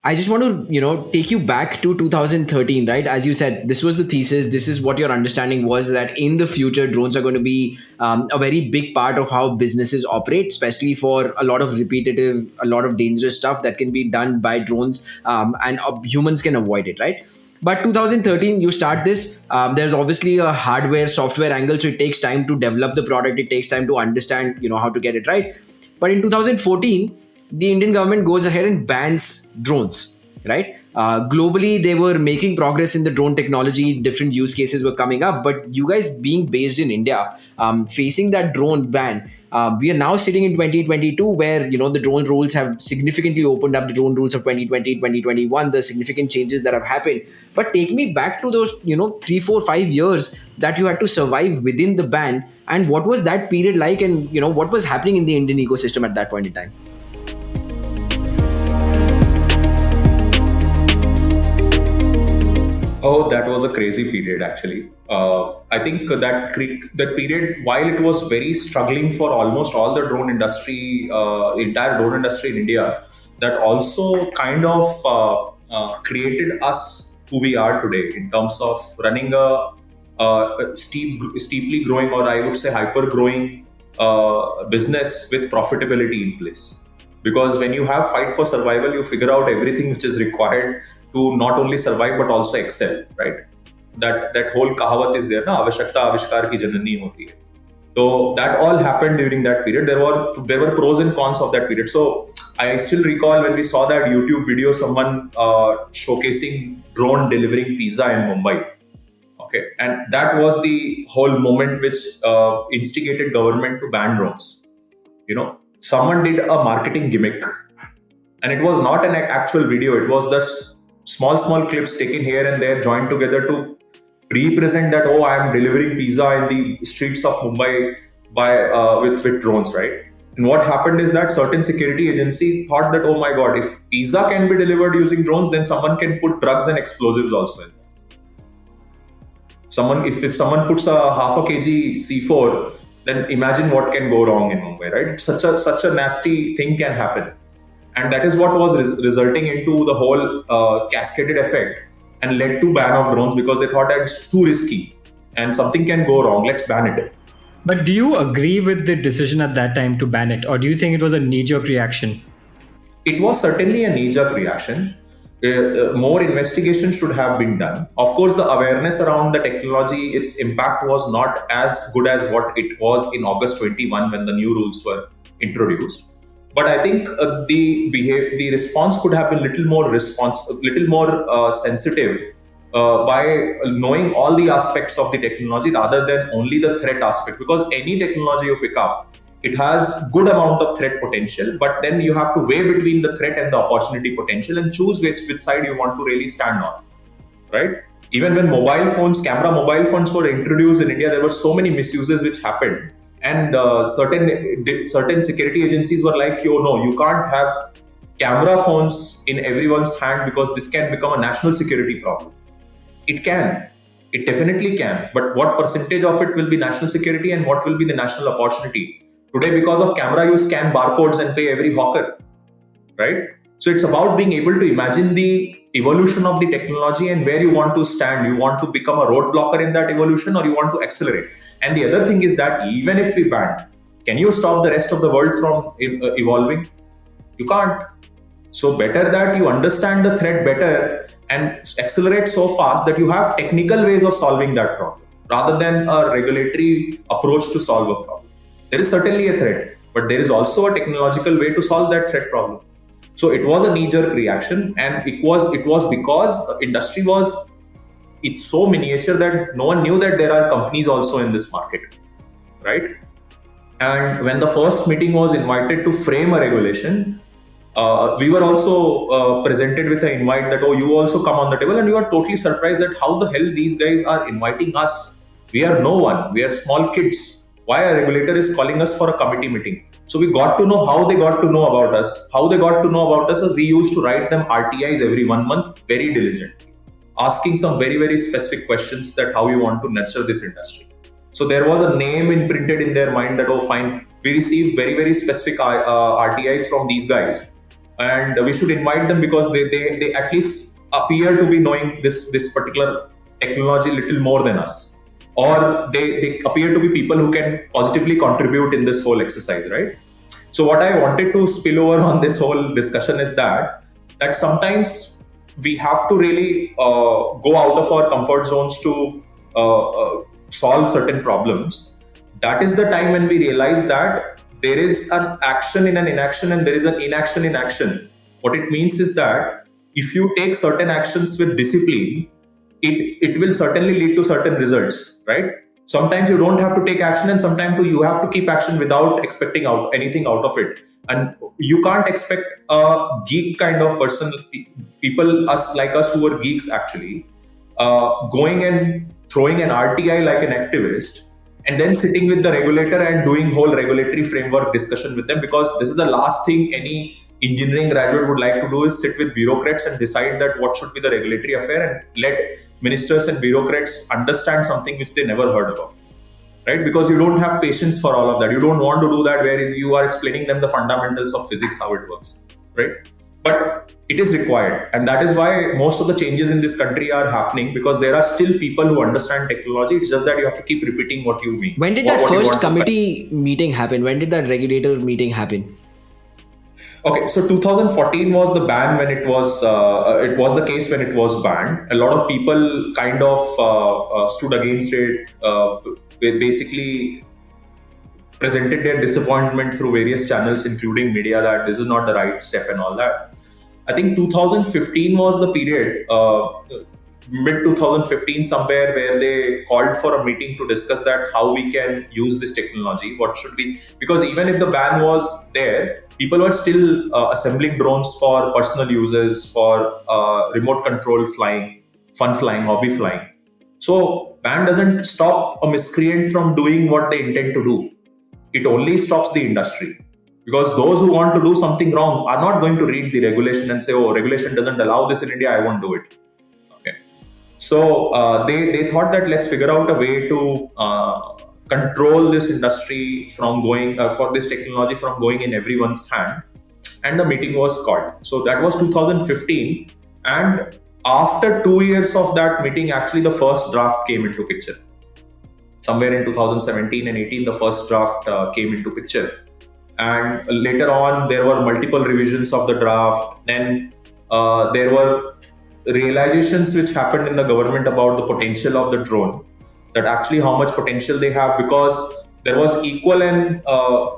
I just want to, take you back to 2013, right? As you said, this was the thesis. This is what your understanding was, that in the future, drones are going to be a very big part of how businesses operate, especially for a lot of repetitive, a lot of dangerous stuff that can be done by drones, and humans can avoid it, right? But 2013, you start this. There's obviously a hardware, software angle, so it takes time to develop the product. It takes time to understand, how to get it right. But in 2014, the Indian government goes ahead and bans drones, right? Globally, they were making progress in the drone technology. Different use cases were coming up, but you guys being based in India, facing that drone ban, we are now sitting in 2022, where the drone rules have significantly opened up. The drone rules of 2020, 2021, the significant changes that have happened. But take me back to those 3, 4, 5 years that you had to survive within the ban, and what was that period like, and what was happening in the Indian ecosystem at that point in time. Oh, that was a crazy period, actually. I think that period, while it was very struggling for almost all the drone industry, entire drone industry in India, that also kind of created us who we are today in terms of running a steeply growing, or I would say hyper growing business with profitability in place. Because when you have fight for survival, you figure out everything which is required to not only survive but also excel, right? That whole kahavat is there, na, avashakta avishkar ki janani hoti hai. So that all happened during that period. There were pros and cons of that period. So I still recall when we saw that YouTube video, someone showcasing drone delivering pizza in Mumbai. Okay, and that was the whole moment which instigated government to ban drones. Someone did a marketing gimmick, and it was not an actual video. It was the small clips taken here and there, joined together to represent that, oh, I am delivering pizza in the streets of Mumbai by with drones, right? And what happened is that certain security agency thought that, oh my god, if pizza can be delivered using drones, then someone can put drugs and explosives also in. If someone puts a half a kg C4, then imagine what can go wrong in Mumbai, right? Such a nasty thing can happen. And that is what was resulting into the whole cascaded effect, and led to ban of drones, because they thought that it's too risky and something can go wrong. Let's ban it. But do you agree with the decision at that time to ban it, or do you think it was a knee-jerk reaction? It was certainly a knee-jerk reaction. More investigation should have been done. Of course, the awareness around the technology, its impact was not as good as what it was in August 21 when the new rules were introduced. But I think the response could have been little more sensitive by knowing all the aspects of the technology rather than only the threat aspect. Because any technology you pick up, it has good amount of threat potential, but then you have to weigh between the threat and the opportunity potential and choose which side you want to really stand on, right? Even when camera mobile phones were introduced in India, there were so many misuses which happened. And certain security agencies were like, no, you can't have camera phones in everyone's hand because this can become a national security problem. It can. It definitely can. But what percentage of it will be national security and what will be the national opportunity? Today, because of camera, you scan barcodes and pay every hawker, right? So it's about being able to imagine the evolution of the technology and where you want to stand. You want to become a roadblocker in that evolution, or you want to accelerate. And the other thing is that even if we ban, can you stop the rest of the world from evolving? You can't. So better that you understand the threat better and accelerate so fast that you have technical ways of solving that problem rather than a regulatory approach to solve a problem. There is certainly a threat, but there is also a technological way to solve that threat problem. So it was a knee-jerk reaction, and it was because the industry it's so miniature that no one knew that there are companies also in this market, right? And when the first meeting was invited to frame a regulation, we were also presented with an invite that, oh, you also come on the table, and we were totally surprised that how the hell these guys are inviting us. We are no one. We are small kids. Why a regulator is calling us for a committee meeting? So we got to know how they got to know about us. How they got to know about us is we used to write them RTIs every 1 month very diligently, asking some very, very specific questions that how you want to nurture this industry. So there was a name imprinted in their mind that, oh, fine, we received very, very specific RTIs from these guys. and we should invite them because they at least appear to be knowing this particular technology little more than us, or they appear to be people who can positively contribute in this whole exercise, right? So what I wanted to spill over on this whole discussion is that sometimes we have to really go out of our comfort zones to solve certain problems. That is the time when we realize that there is an action in an inaction and there is an inaction in action. What it means is that if you take certain actions with discipline, it will certainly lead to certain results, right? Sometimes you don't have to take action, and sometimes you have to keep action without expecting out anything out of it. And you can't expect a geek kind of person, people like us who are geeks actually, going and throwing an RTI like an activist, and then sitting with the regulator and doing whole regulatory framework discussion with them, because this is the last thing any engineering graduate would like to do, is sit with bureaucrats and decide that what should be the regulatory affair, and let ministers and bureaucrats understand something which they never heard about, right? Because you don't have patience for all of that. You don't want to do that where you are explaining them the fundamentals of physics, how it works, right? But it is required, and that is why most of the changes in this country are happening, because there are still people who understand technology. It's just that you have to keep repeating what you mean. When did that first committee meeting happen? When did that regulator meeting happen? Okay, so 2014 was the ban when it was the case when it was banned. A lot of people kind of stood against it. They basically presented their disappointment through various channels, including media, that this is not the right step and all that. I think 2015 was the period, mid 2015 somewhere, where they called for a meeting to discuss that how we can use this technology, what should be, because even if the ban was there, people were still assembling drones for personal uses, for remote control flying, fun flying, hobby flying. So ban doesn't stop a miscreant from doing what they intend to do. It only stops the industry. Because those who want to do something wrong are not going to read the regulation and say, oh, regulation doesn't allow this in India, I won't do it. Okay. So they thought that let's figure out a way to control this industry from going, for this technology from going in everyone's hand. And the meeting was called. So that was 2015. And after 2 years of that meeting, actually the first draft came into picture. Somewhere in 2017 and 18, the first draft came into picture. And later on, there were multiple revisions of the draft. Then there were realizations which happened in the government about the potential of the drone, that actually how much potential they have, because there was equal and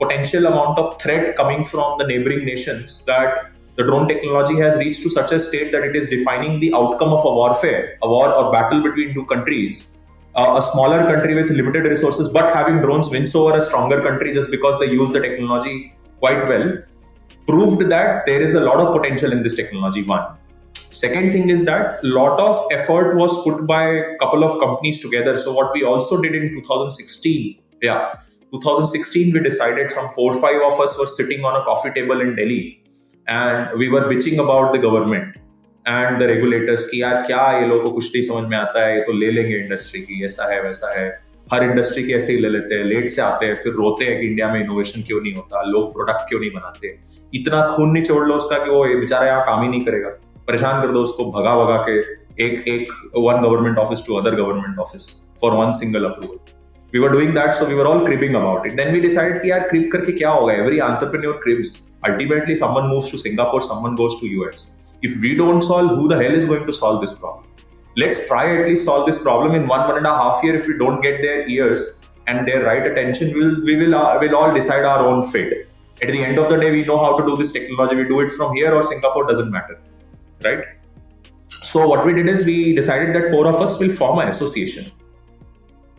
potential amount of threat coming from the neighboring nations, that the drone technology has reached to such a state that it is defining the outcome of a warfare, a war or battle between two countries. A smaller country with limited resources but having drones wins over a stronger country just because they use the technology quite well, proved that there is a lot of potential in this technology. One. Second thing is that a lot of effort was put by a couple of companies together. So what we also did in 2016, 2016 we decided, some 4-5 of us were sitting on a coffee table in Delhi and we were bitching about the government and the regulators कि यार क्या ये लोगों को कुछ नहीं समझ में आता है, ये तो ले लेंगे इंडस्ट्री की, ऐसा है वैसा है, हर इंडस्ट्री की ऐसे ही ले लेते हैं, लेट से आते हैं, फिर रोते हैं कि इंडिया में इनोवेशन क्यों नहीं होता, लोग प्रोडक्ट क्यों नहीं बनाते, इतना खून नहीं छोड़ लो उसका कि वो बेचारा यहाँ काम ही नहीं करेगा, परेशान कर दो उसको, भगा भगा के एक one government office to other government office for one single approval. We were doing that, so we were all cribbing about it. Then we decided कि यार crib करके क्या होगा, every entrepreneur cribs. Ultimately, someone moves to Singapore, someone goes to US. If we don't solve, who the hell is going to solve this problem? Let's try at least solve this problem in 1.5 years. If we don't get their ears and their right attention, we'll all decide our own fate. At the end of the day, we know how to do this technology. We do it from here or Singapore, doesn't matter, right? So what we did is we decided that 4 of us will form an association.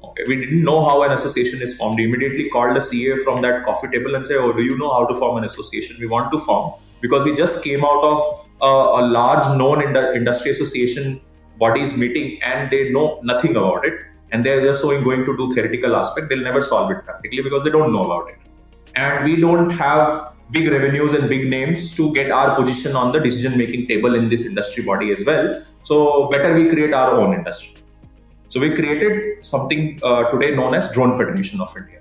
Okay, we didn't know how an association is formed. We immediately called a CA from that coffee table and said, oh, do you know how to form an association? We want to form, because we just came out of a large known industry association bodies meeting and they know nothing about it, and they're just going to do theoretical aspect. They'll never solve it practically because they don't know about it, and we don't have big revenues and big names to get our position on the decision making table in this industry body as well. So better we create our own industry. So we created something today known as Drone Federation of India.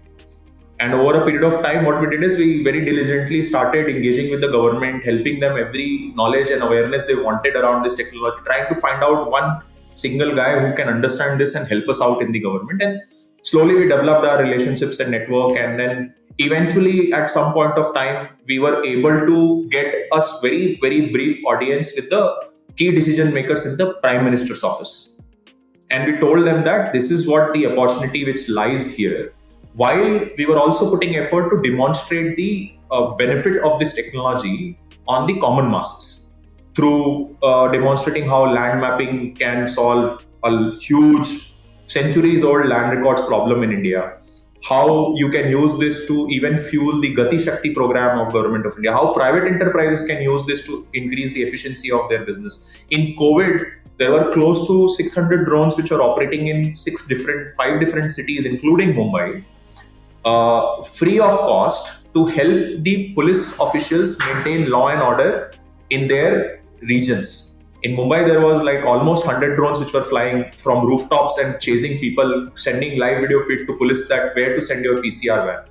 And over a period of time, what we did is we very diligently started engaging with the government, helping them every knowledge and awareness they wanted around this technology, trying to find out one single guy who can understand this and help us out in the government. And slowly we developed our relationships and network. And then eventually, at some point of time, we were able to get a very, very brief audience with the key decision makers in the Prime Minister's office. And we told them that this is what the opportunity which lies here, while we were also putting effort to demonstrate the benefit of this technology on the common masses through demonstrating how land mapping can solve a huge centuries old land records problem in India, how you can use this to even fuel the Gati Shakti program of Government of India, how private enterprises can use this to increase the efficiency of their business. In COVID, there were close to 600 drones which were operating in five different cities, including Mumbai, free of cost to help the police officials maintain law and order in their regions. In Mumbai, there was like almost 100 drones which were flying from rooftops and chasing people, sending live video feed to police that where to send your PCR van.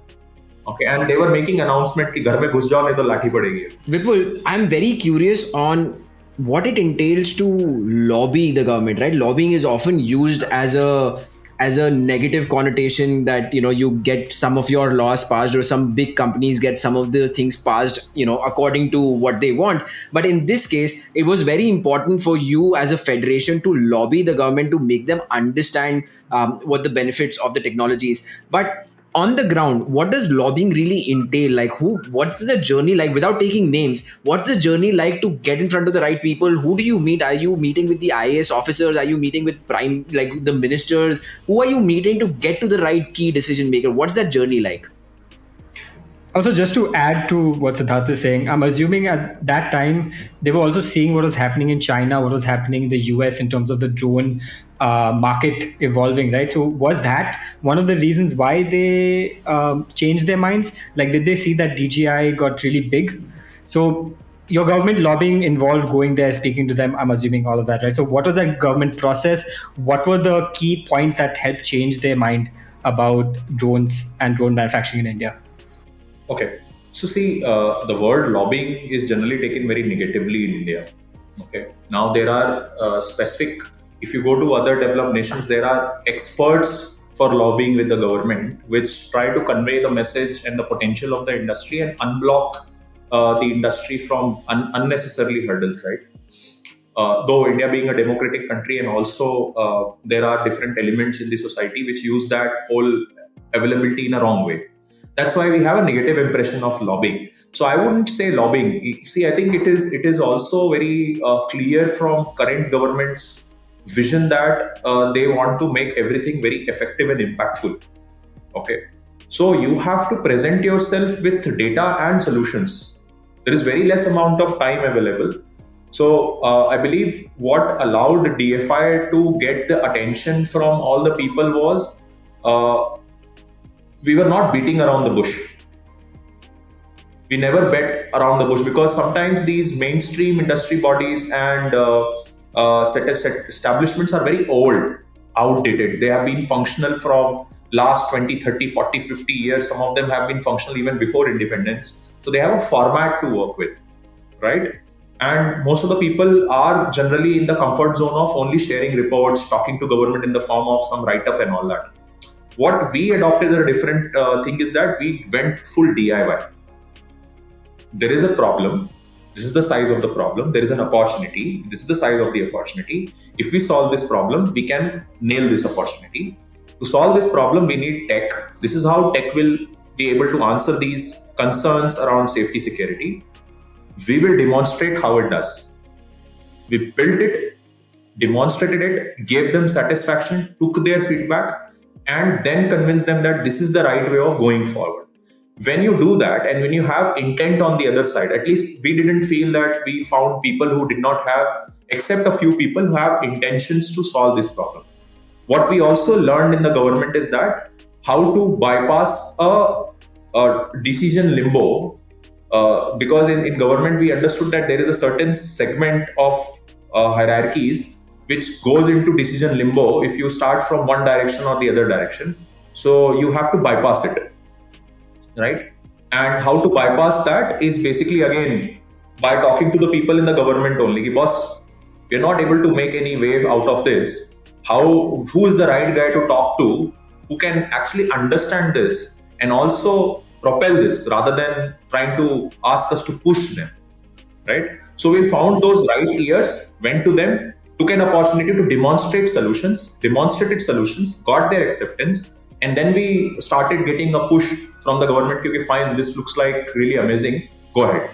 Okay, and they were making announcement कि घर में घुस जाओ नहीं तो लाठी पड़ेगी. Vipul, I'm very curious on what it entails to lobby the government, right? Lobbying is often used as a negative connotation that you get some of your laws passed, or some big companies get some of the things passed according to what they want. But in this case, it was very important for you as a federation to lobby the government to make them understand what the benefits of the technology is. But on the ground, what does lobbying really entail? Like, what's the journey like? Without taking names, what's the journey like to get in front of the right people? Who do you meet? Are you meeting with the IAS officers? Are you meeting with the ministers? Who are you meeting to get to the right key decision maker? What's that journey like? Also, just to add to what Siddharth is saying, I'm assuming at that time they were also seeing what was happening in China, what was happening in the US in terms of the drone market evolving, right? So was that one of the reasons why they changed their minds? Like, did they see that DJI got really big? So your government lobbying involved going there, speaking to them, I'm assuming all of that, right? So what was that government process? What were the key points that helped change their mind about drones and drone manufacturing in India? Okay, so see, the word lobbying is generally taken very negatively in India. Okay, now there are specific, if you go to other developed nations, there are experts for lobbying with the government, which try to convey the message and the potential of the industry and unblock the industry from unnecessarily hurdles, right? Though India being a democratic country, and also there are different elements in the society which use that whole availability in a wrong way. That's why we have a negative impression of lobbying. So I wouldn't say lobbying. See, I think it is also very clear from current government's vision that they want to make everything very effective and impactful. Okay, so you have to present yourself with data and solutions. There is very less amount of time available. So I believe what allowed DFI to get the attention from all the people was we were not beating around the bush. We never bet around the bush, because sometimes these mainstream industry bodies and set establishments are very old, outdated. They have been functional from last 20, 30, 40, 50 years. Some of them have been functional even before independence. So they have a format to work with, right? And most of the people are generally in the comfort zone of only sharing reports, talking to government in the form of some write-up and all that. What we adopted as a different thing is that we went full DIY. There is a problem. This is the size of the problem. There is an opportunity. This is the size of the opportunity. If we solve this problem, we can nail this opportunity. To solve this problem, we need tech. This is how tech will be able to answer these concerns around safety security. We will demonstrate how it does. We built it, demonstrated it, gave them satisfaction, took their feedback, and then convince them that this is the right way of going forward. When you do that, and when you have intent on the other side, at least we didn't feel that we found people who did not have, except a few people who have intentions to solve this problem. What we also learned in the government is that how to bypass a decision limbo, because in government we understood that there is a certain segment of hierarchies which goes into decision limbo if you start from one direction or the other direction. So you have to bypass it. right? And how to bypass that is basically again by talking to the people in the government only. Boss, we're not able to make any wave out of this. Who is the right guy to talk to who can actually understand this and also propel this rather than trying to ask us to push them, right? So we found those right ears, went to them, took an opportunity to demonstrated solutions, got their acceptance, and then we started getting a push from the government. Okay, fine, this looks like really amazing. Go ahead.